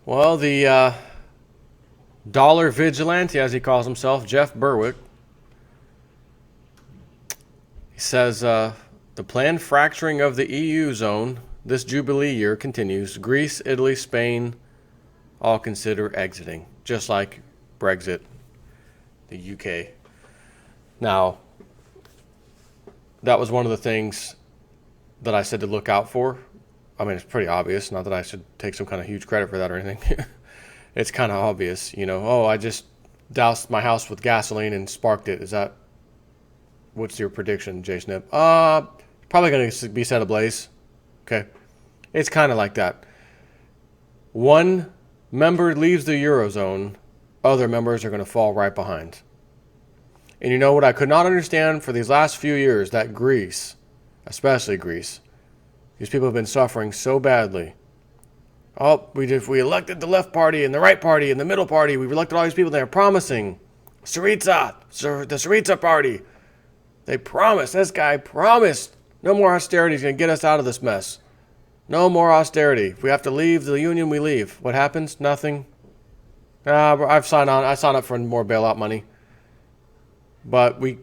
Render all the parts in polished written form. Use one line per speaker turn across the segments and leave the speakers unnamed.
Well, the dollar vigilante, as he calls himself, Jeff Berwick, he says the planned fracturing of the EU zone this Jubilee year continues. Greece, Italy, Spain all consider exiting, just like Brexit, the UK. Now, that was one of the things that I said to look out for. I mean, it's pretty obvious. Not that I should take some kind of huge credit for that or anything. It's kind of obvious, Oh, I just doused my house with gasoline and sparked it. Is that what's your prediction, Jay Snip? Probably going to be set ablaze. Okay, it's kind of like that. One member leaves the eurozone, other members are going to fall right behind. And you know what I could not understand for these last few years? That Greece, especially Greece, these people have been suffering so badly. Oh, we elected the left party and the right party and the middle party. We've elected all these people. They're promising Syriza, the Syriza party. They promised. This guy promised no more austerity. He's going to get us out of this mess. No more austerity. If we have to leave the union, we leave. What happens? Nothing. I signed up for more bailout money, but we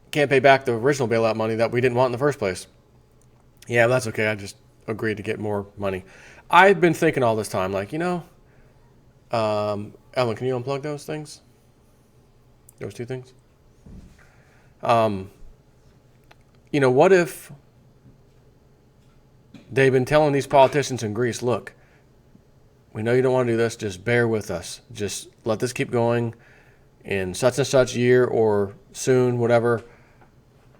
can't pay back the original bailout money that we didn't want in the first place. Yeah, that's okay. I just agreed to get more money. I've been thinking all this time, like, Ellen, can you unplug those things? Those two things? What if they've been telling these politicians in Greece, look, we know you don't want to do this, just bear with us. Just let this keep going in such and such year or soon, whatever.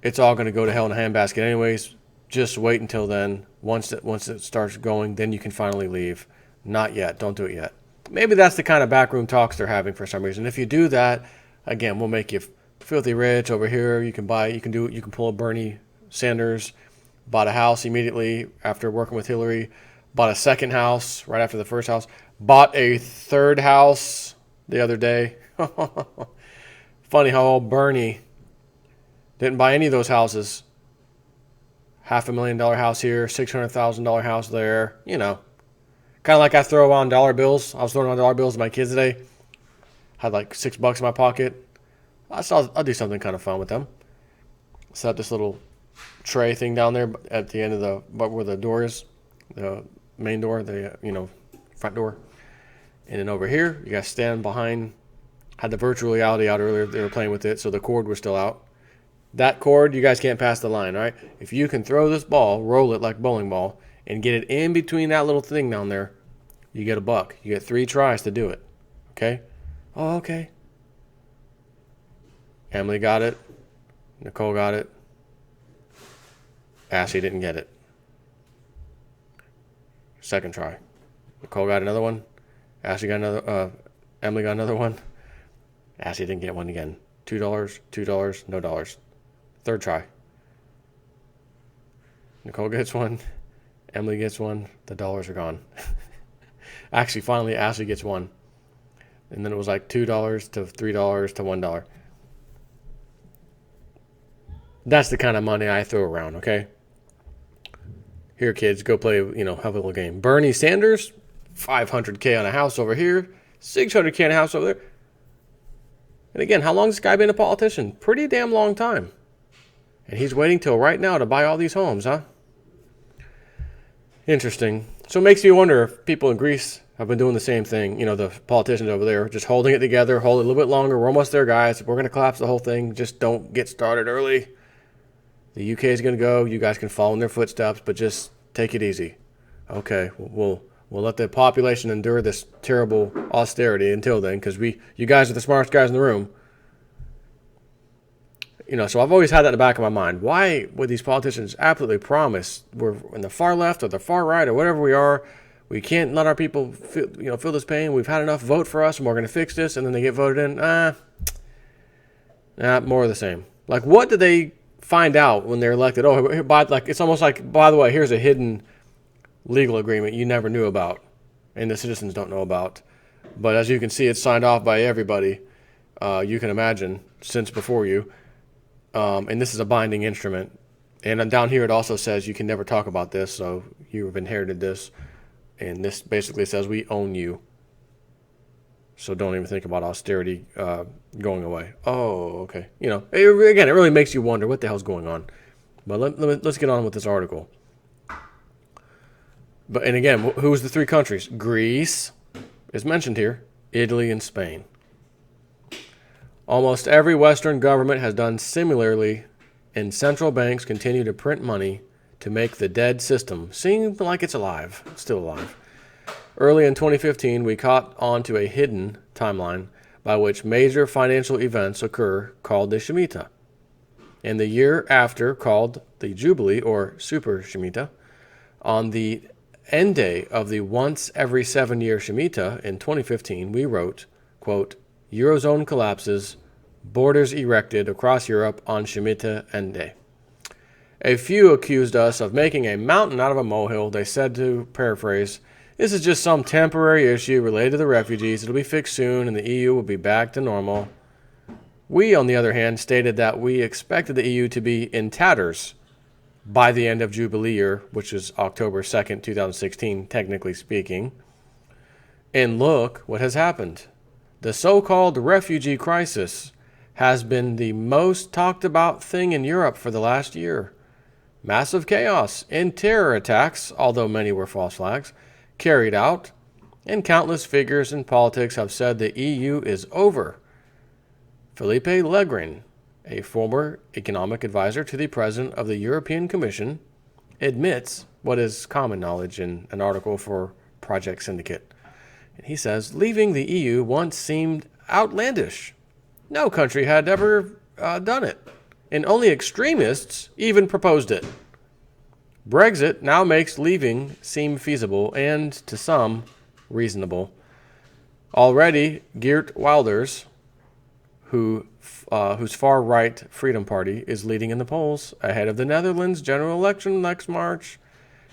It's all going to go to hell in a handbasket anyways. Just wait until then. Once it starts going, then you can finally leave. Not yet. Don't do it yet. Maybe that's the kind of backroom talks they're having for some reason. If you do that, again, we'll make you filthy rich over here. You can pull a Bernie Sanders, bought a house immediately after working with Hillary, bought a second house right after the first house, bought a third house the other day. Funny how old Bernie didn't buy any of those houses. $500,000 house here, $600,000 house there. Kind of like I throw on dollar bills. I was throwing on dollar bills to my kids today. Had like $6 in my pocket. I'll do something kind of fun with them. Set up this little tray thing down there at the end of where the door is, the main door, the front door. And then over here, you guys stand behind. Had the virtual reality out earlier. They were playing with it, so the cord was still out. That cord, you guys can't pass the line, right? If you can throw this ball, roll it like a bowling ball, and get it in between that little thing down there, you get $1. You get 3 tries to do it. Okay? Oh, okay. Emily got it. Nicole got it. Ashley didn't get it. Second try. Nicole got another one. Ashley got another. Emily got another one. Ashley didn't get one again. $2, no dollars. Third try. Nicole gets one. Emily gets one. The dollars are gone. Actually, finally, Ashley gets one. And then it was like $2 to $3 to $1. That's the kind of money I throw around, okay? Here, kids, go play, have a little game. Bernie Sanders, $500K on a house over here, $600K on a house over there. And again, how long has this guy been a politician? Pretty damn long time. And he's waiting till right now to buy all these homes, huh? Interesting. So it makes me wonder if people in Greece have been doing the same thing. The politicians over there, just holding it together, hold it a little bit longer. We're almost there, guys. We're going to collapse the whole thing. Just don't get started early. The UK is going to go. You guys can follow in their footsteps, but just take it easy. Okay, we'll let the population endure this terrible austerity until then, because you guys are the smartest guys in the room. So I've always had that in the back of my mind. Why would these politicians absolutely promise we're in the far left or the far right or whatever we are, we can't let our people feel this pain. We've had enough. Vote for us, and we're going to fix this. And then they get voted in. More of the same. Like, what did they find out when they're elected? Oh, it's almost like, by the way, here's a hidden legal agreement you never knew about, and the citizens don't know about. But as you can see, it's signed off by everybody. You can imagine since before you. And this is a binding instrument. And down here it also says you can never talk about this, so you've inherited this. And this basically says we own you. So don't even think about austerity going away. Oh, okay. Again, it really makes you wonder what the hell's going on. But let's get on with this article. And again, who's the three countries? Greece is mentioned here, Italy, and Spain. Almost every Western government has done similarly, and central banks continue to print money to make the dead system seem like it's alive, still alive. Early in 2015, we caught on to a hidden timeline by which major financial events occur called the Shemitah. And the year after, called the Jubilee or Super Shemitah, on the end day of the once every 7-year Shemitah in 2015, we wrote, quote, Eurozone collapses, borders erected across Europe on Shemitah end day. A few accused us of making a mountain out of a molehill. They said, to paraphrase, this is just some temporary issue related to the refugees. It'll be fixed soon and the EU will be back to normal. We, on the other hand, stated that we expected the EU to be in tatters by the end of Jubilee year, which is October 2nd, 2016, technically speaking. And look what has happened. The so-called refugee crisis has been the most talked about thing in Europe for the last year. Massive chaos and terror attacks, although many were false flags, carried out, and countless figures in politics have said the EU is over. Philippe Legrin, a former economic advisor to the president of the European Commission, admits what is common knowledge in an article for Project Syndicate. And he says, leaving the EU once seemed outlandish. No country had ever done it, and only extremists even proposed it. Brexit now makes leaving seem feasible and, to some, reasonable. Already, Geert Wilders, whose far-right Freedom Party is leading in the polls ahead of the Netherlands general election next March,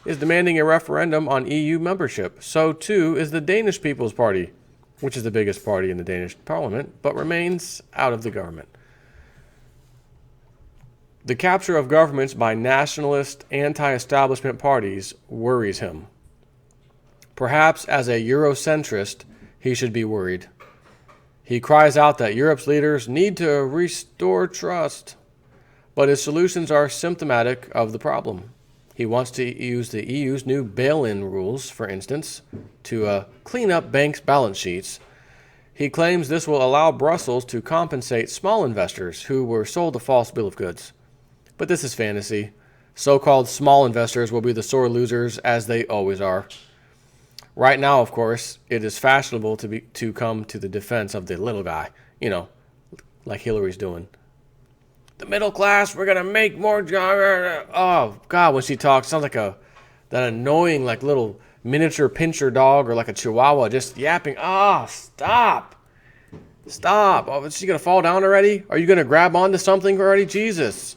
is demanding a referendum on EU membership. So, too, is the Danish People's Party, which is the biggest party in the Danish parliament, but remains out of the government. The capture of governments by nationalist, anti-establishment parties worries him. Perhaps as a Eurocentrist, he should be worried. He cries out that Europe's leaders need to restore trust, but his solutions are symptomatic of the problem. He wants to use the EU's new bail-in rules, for instance, to clean up banks' balance sheets. He claims this will allow Brussels to compensate small investors who were sold a false bill of goods. But this is fantasy. So-called small investors will be the sore losers, as they always are. Right now, of course, it is fashionable to come to the defense of the little guy, like Hillary's doing. The middle class, we're going to make more jobs. Oh, God, when she talks, sounds like that annoying, little miniature pinscher dog or like a chihuahua just yapping. Oh, stop. Stop. Oh, is she going to fall down already? Are you going to grab onto something already? Jesus.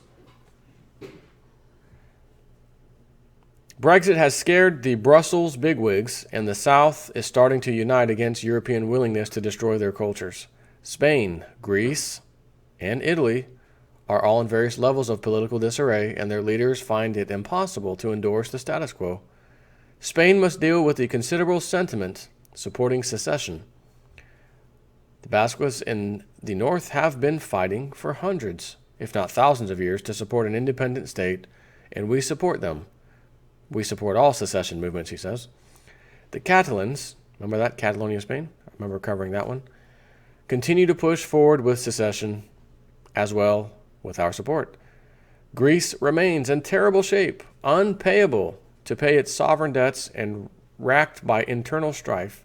Brexit has scared the Brussels bigwigs, and the South is starting to unite against European willingness to destroy their cultures. Spain, Greece, and Italy are all in various levels of political disarray, and their leaders find it impossible to endorse the status quo. Spain must deal with the considerable sentiment supporting secession. The Basques in the north have been fighting for hundreds, if not thousands of years, to support an independent state, and we support them. We support all secession movements, he says. The Catalans, remember that, Catalonia, Spain? I remember covering that one. Continue to push forward with secession as well with our support. Greece remains in terrible shape, unpayable to pay its sovereign debts and racked by internal strife.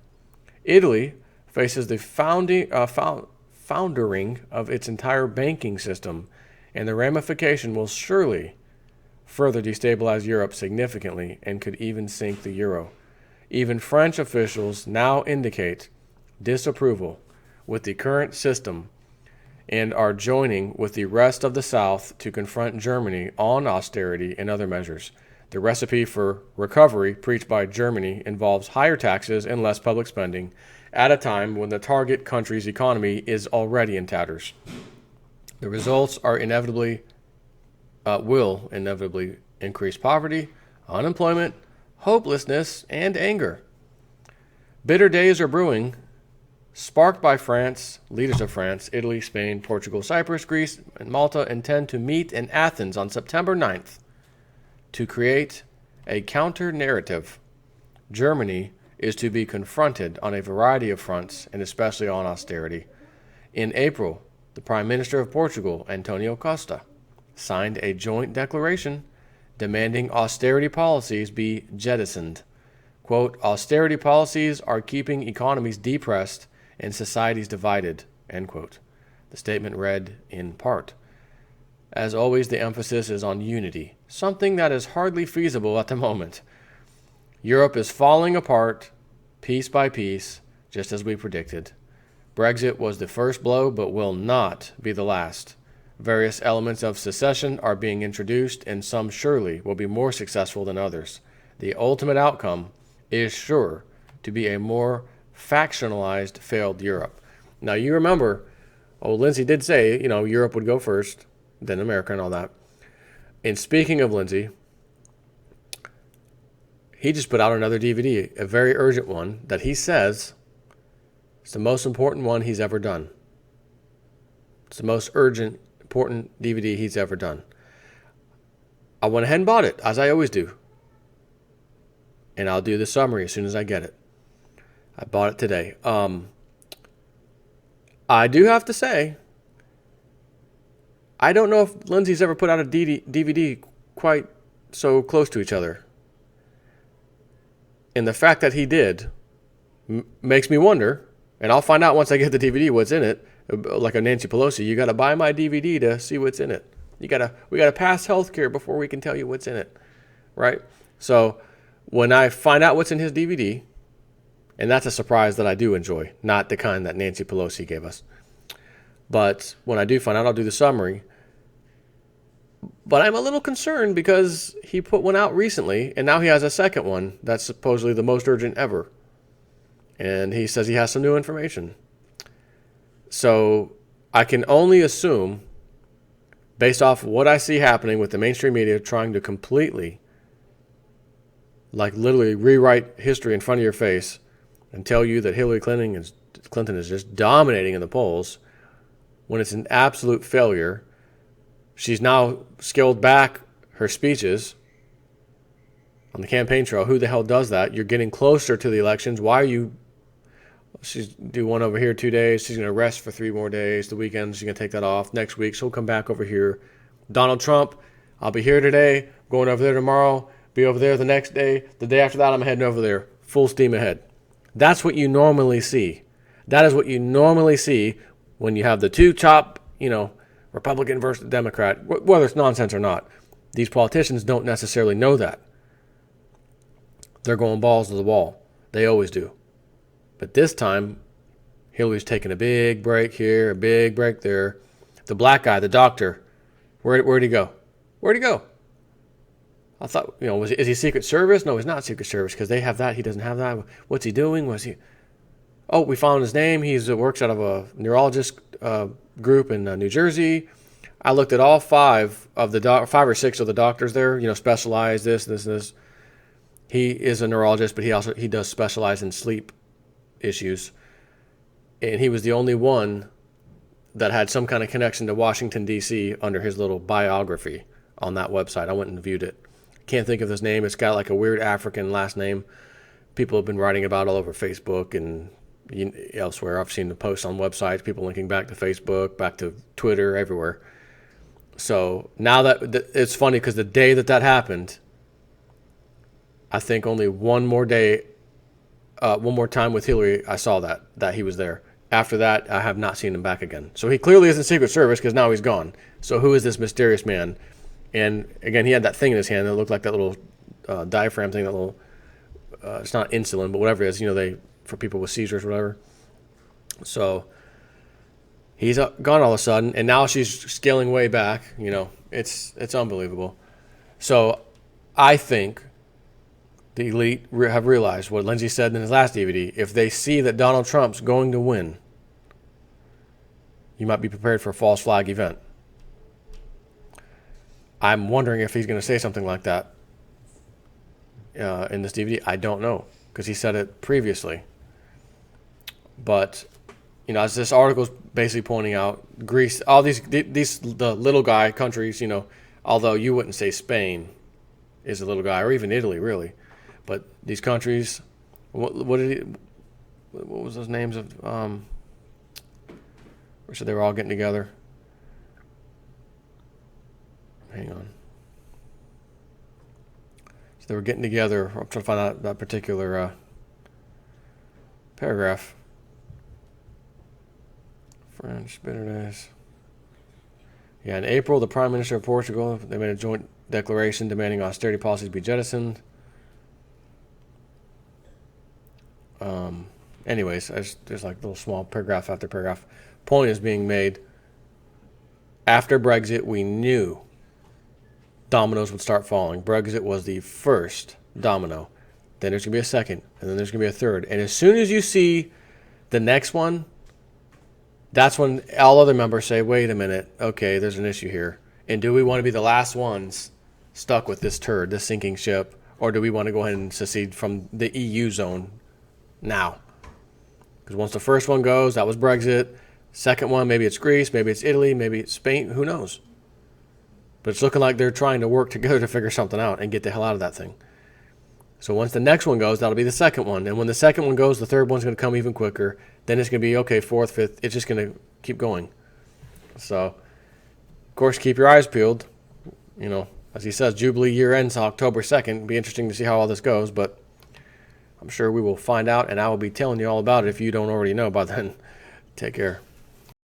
Italy faces the foundering of its entire banking system, and the ramification will surely further destabilize Europe significantly and could even sink the euro. Even French officials now indicate disapproval with the current system and are joining with the rest of the South to confront Germany on austerity and other measures. The recipe for recovery preached by Germany involves higher taxes and less public spending at a time when the target country's economy is already in tatters. The results are will inevitably increase poverty, unemployment, hopelessness, and anger. Bitter days are brewing sparked by France, leaders of France, Italy, Spain, Portugal, Cyprus, Greece, and Malta intend to meet in Athens on September 9th to create a counter-narrative. Germany is to be confronted on a variety of fronts, and especially on austerity. In April, the Prime Minister of Portugal, Antonio Costa, signed a joint declaration demanding austerity policies be jettisoned. Quote, austerity policies are keeping economies depressed and societies divided, end quote. The statement read in part. As always, the emphasis is on unity, something that is hardly feasible at the moment. Europe is falling apart, piece by piece, just as we predicted. Brexit was the first blow, but will not be the last. Various elements of secession are being introduced, and some surely will be more successful than others. The ultimate outcome is sure to be a more factionalized, failed Europe. Now, you remember, Lindsay did say, Europe would go first, then America and all that. And speaking of Lindsay, he just put out another DVD, a very urgent one, that he says is the most important one he's ever done. It's the most urgent, important DVD he's ever done. I went ahead and bought it, as I always do. And I'll do the summary as soon as I get it. I bought it today. I do have to say, I don't know if Lindsay's ever put out a DVD quite so close to each other. And the fact that he did makes me wonder, and I'll find out once I get the DVD what's in it. Like a Nancy Pelosi, you got to buy my DVD to see what's in it. We got to pass healthcare before we can tell you what's in it, right? So when I find out what's in his DVD, and that's a surprise that I do enjoy, not the kind that Nancy Pelosi gave us. But when I do find out, I'll do the summary. But I'm a little concerned because he put one out recently, and now he has a second one that's supposedly the most urgent ever. And he says he has some new information. So I can only assume, based off what I see happening with the mainstream media trying to completely, like literally rewrite history in front of your face and tell you that Hillary Clinton is just dominating in the polls when it's an absolute failure. She's now scaled back her speeches on the campaign trail. Who the hell does that? You're getting closer to the elections. Why are you... She's do one over here 2 days. She's going to rest for 3 more days. The weekend, she's going to take that off. Next week, she'll come back over here. Donald Trump, I'll be here today, going over there tomorrow, be over there the next day. The day after that, I'm heading over there. Full steam ahead. That's what you normally see. That is what you normally see when you have the two top, Republican versus Democrat, whether it's nonsense or not. These politicians don't necessarily know that. They're going balls to the wall. They always do. But this time, Hillary's taking a big break here, a big break there. The black guy, the doctor, where'd he go? Where'd he go? I thought, is he Secret Service? No, he's not Secret Service because they have that. He doesn't have that. What's he doing? Oh, we found his name. He works out of a neurologist group in New Jersey. I looked at all 5 or 6 of the doctors there, specialize this. He is a neurologist, but he does specialize in sleep issues. And he was the only one that had some kind of connection to Washington, D.C. under his little biography on that website. I went and viewed it. Can't think of his name. It's got like a weird African last name. People have been writing about all over Facebook and elsewhere. I've seen the posts on websites, people linking back to Facebook, back to Twitter, everywhere. So now that it's funny because the day that happened, I think only one more time with Hillary, I saw that he was there. After that, I have not seen him back again. So he clearly isn't Secret Service because now he's gone. So who is this mysterious man? And again, he had that thing in his hand that looked like that little diaphragm thing, that little, it's not insulin, but whatever it is, for people with seizures or whatever. So he's gone all of a sudden, and now she's scaling way back. It's unbelievable. So I think the elite have realized what Lindsay said in his last DVD. If they see that Donald Trump's going to win, you might be prepared for a false flag event. I'm wondering if he's going to say something like that in this DVD. I don't know, because he said it previously. But as this article is basically pointing out, Greece, all these the little guy countries, although you wouldn't say Spain is a little guy, or even Italy, really, but these countries, what was those names of? We said they were all getting together. Hang on. So they were getting together. I'm trying to find out that particular paragraph. French bitterness. Yeah, in April, the Prime Minister of Portugal, they made a joint declaration demanding austerity policies be jettisoned. Anyways, there's like little small paragraph after paragraph. Point is being made. After Brexit, we knew dominoes would start falling. Brexit was the first domino. Then there's going to be a second, and then there's going to be a third. And as soon as you see the next one, that's when all other members say, wait a minute, okay, there's an issue here. And do we want to be the last ones stuck with this turd, this sinking ship, or do we want to go ahead and secede from the EU zone now? Because once the first one goes, that was Brexit. Second one, maybe it's Greece, maybe it's Italy, maybe it's Spain, who knows? But it's looking like they're trying to work together to figure something out and get the hell out of that thing. So once the next one goes, that'll be the second one. And when the second one goes, the third one's going to come even quicker. Then it's going to be, okay, fourth, fifth. It's just going to keep going. So, of course, keep your eyes peeled. As he says, Jubilee year ends October 2nd. It'll be interesting to see how all this goes. But I'm sure we will find out, and I will be telling you all about it if you don't already know by then. Take care.